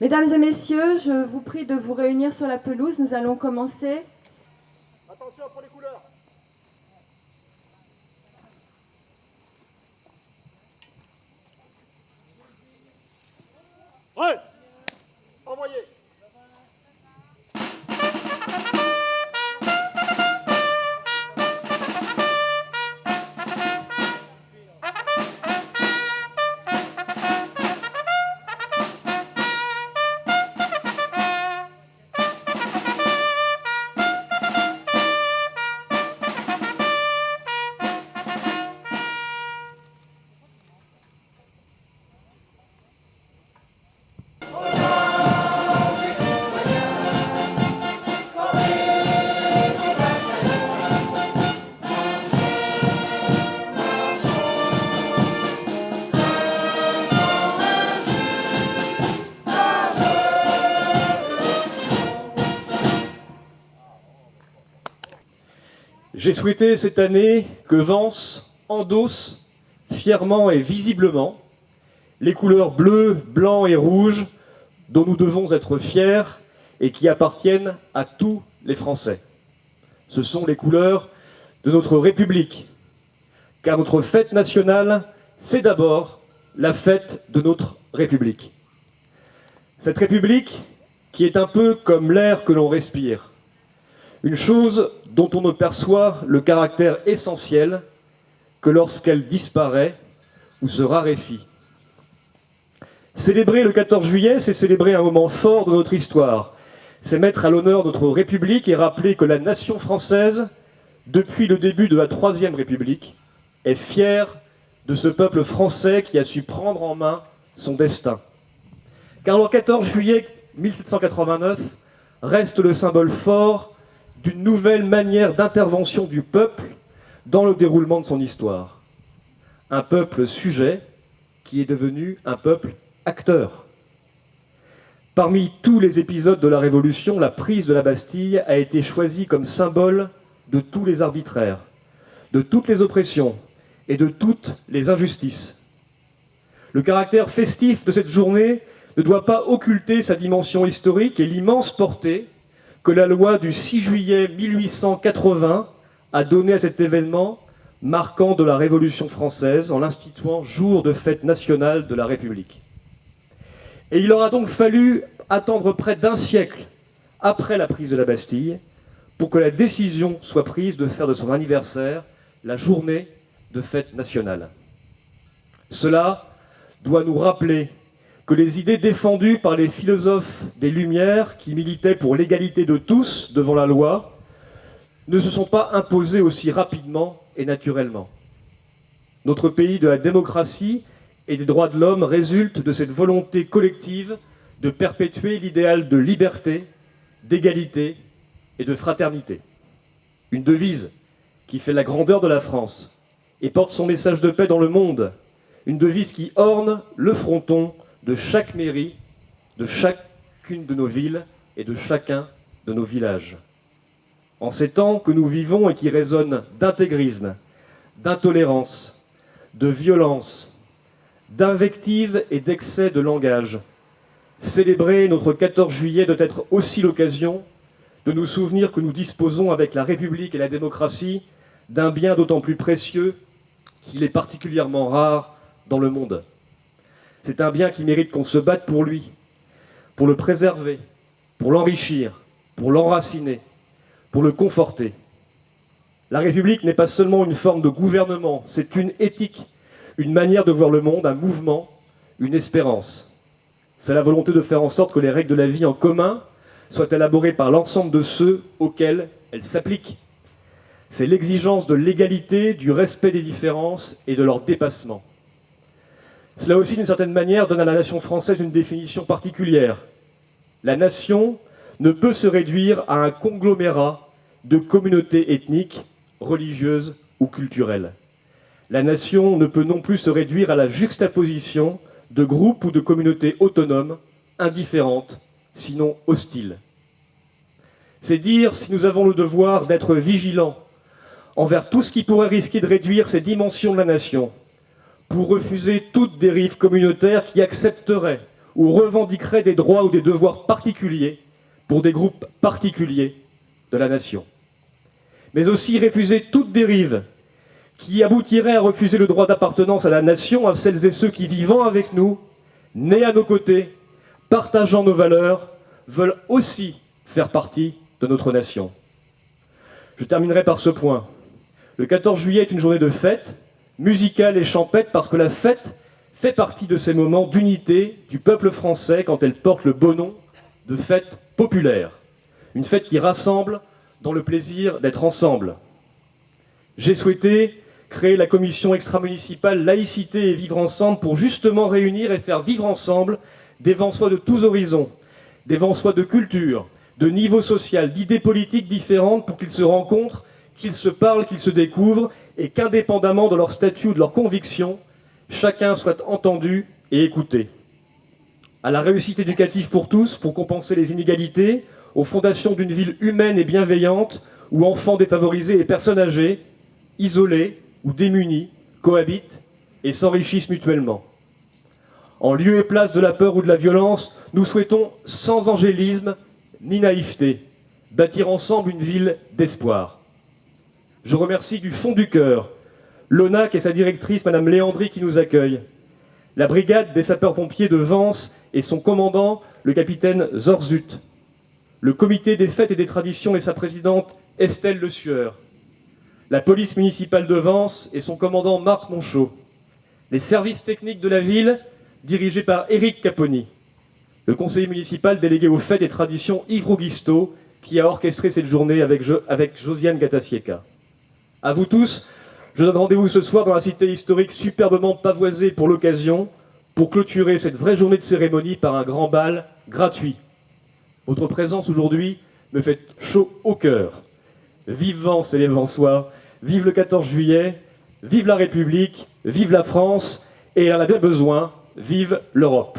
Mesdames et messieurs, je vous prie de vous réunir sur la pelouse. Nous allons commencer. Attention pour les couleurs. Ouais. Envoyez. J'ai souhaité cette année que Vence endosse fièrement et visiblement les couleurs bleu, blanc et rouge dont nous devons être fiers et qui appartiennent à tous les Français. Ce sont les couleurs de notre République, car notre fête nationale, c'est d'abord la fête de notre République. Cette République qui est un peu comme l'air que l'on respire. Une chose dont on ne perçoit le caractère essentiel que lorsqu'elle disparaît ou se raréfie. Célébrer le 14 juillet, c'est célébrer un moment fort de notre histoire. C'est mettre à l'honneur notre République et rappeler que la nation française, depuis le début de la Troisième République, est fière de ce peuple français qui a su prendre en main son destin. Car le 14 juillet 1789 reste le symbole fort d'une nouvelle manière d'intervention du peuple dans le déroulement de son histoire. Un peuple sujet qui est devenu un peuple acteur. Parmi tous les épisodes de la Révolution, la prise de la Bastille a été choisie comme symbole de tous les arbitraires, de toutes les oppressions et de toutes les injustices. Le caractère festif de cette journée ne doit pas occulter sa dimension historique et l'immense portée que la loi du 6 juillet 1880 a donnée à cet événement marquant de la Révolution française en l'instituant jour de fête nationale de la République. Et il aura donc fallu attendre près d'un siècle après la prise de la Bastille pour que la décision soit prise de faire de son anniversaire la journée de fête nationale. Cela doit nous rappeler que les idées défendues par les philosophes des Lumières qui militaient pour l'égalité de tous devant la loi ne se sont pas imposées aussi rapidement et naturellement. Notre pays de la démocratie et des droits de l'homme résulte de cette volonté collective de perpétuer l'idéal de liberté, d'égalité et de fraternité. Une devise qui fait la grandeur de la France et porte son message de paix dans le monde. Une devise qui orne le fronton de chaque mairie, de chacune de nos villes et de chacun de nos villages. En ces temps que nous vivons et qui résonnent d'intégrisme, d'intolérance, de violence, d'invective et d'excès de langage, célébrer notre 14 juillet doit être aussi l'occasion de nous souvenir que nous disposons avec la République et la démocratie d'un bien d'autant plus précieux qu'il est particulièrement rare dans le monde. C'est un bien qui mérite qu'on se batte pour lui, pour le préserver, pour l'enrichir, pour l'enraciner, pour le conforter. La République n'est pas seulement une forme de gouvernement, c'est une éthique, une manière de voir le monde, un mouvement, une espérance. C'est la volonté de faire en sorte que les règles de la vie en commun soient élaborées par l'ensemble de ceux auxquels elles s'appliquent. C'est l'exigence de l'égalité, du respect des différences et de leur dépassement. Cela aussi, d'une certaine manière, donne à la nation française une définition particulière. La nation ne peut se réduire à un conglomérat de communautés ethniques, religieuses ou culturelles. La nation ne peut non plus se réduire à la juxtaposition de groupes ou de communautés autonomes, indifférentes, sinon hostiles. C'est dire si nous avons le devoir d'être vigilants envers tout ce qui pourrait risquer de réduire ces dimensions de la nation, pour refuser toute dérive communautaire qui accepterait ou revendiquerait des droits ou des devoirs particuliers pour des groupes particuliers de la nation. Mais aussi refuser toute dérive qui aboutirait à refuser le droit d'appartenance à la nation à celles et ceux qui, vivant avec nous, nés à nos côtés, partageant nos valeurs, veulent aussi faire partie de notre nation. Je terminerai par ce point. Le 14 juillet est une journée de fête, musicale et champêtre, parce que la fête fait partie de ces moments d'unité du peuple français quand elle porte le beau nom de fête populaire. Une fête qui rassemble dans le plaisir d'être ensemble. J'ai souhaité créer la commission extra-municipale laïcité et vivre ensemble pour justement réunir et faire vivre ensemble des Vansois de tous horizons, des Vansois de culture, de niveau social, d'idées politiques différentes pour qu'ils se rencontrent, qu'ils se parlent, qu'ils se découvrent et qu'indépendamment de leur statut ou de leurs convictions, chacun soit entendu et écouté. À la réussite éducative pour tous, pour compenser les inégalités, aux fondations d'une ville humaine et bienveillante où enfants défavorisés et personnes âgées, isolés ou démunis, cohabitent et s'enrichissent mutuellement. En lieu et place de la peur ou de la violence, nous souhaitons, sans angélisme ni naïveté, bâtir ensemble une ville d'espoir. Je remercie du fond du cœur l'ONAC et sa directrice, Madame Léandry, qui nous accueille, la brigade des sapeurs-pompiers de Vence et son commandant, le capitaine Zorzut, le comité des fêtes et des traditions et sa présidente, Estelle Le Sueur, la police municipale de Vence et son commandant, Marc Monchot, les services techniques de la ville, dirigés par Éric Caponi, le conseiller municipal délégué aux fêtes et traditions, Yves Rouguisto, qui a orchestré cette journée avec Josiane Gatasieka. À vous tous, je donne rendez-vous ce soir dans la cité historique superbement pavoisée pour l'occasion, pour clôturer cette vraie journée de cérémonie par un grand bal gratuit. Votre présence aujourd'hui me fait chaud au cœur. Vive Vence et les Vensois, vive le 14 juillet, vive la République, vive la France, et elle en a bien besoin, vive l'Europe.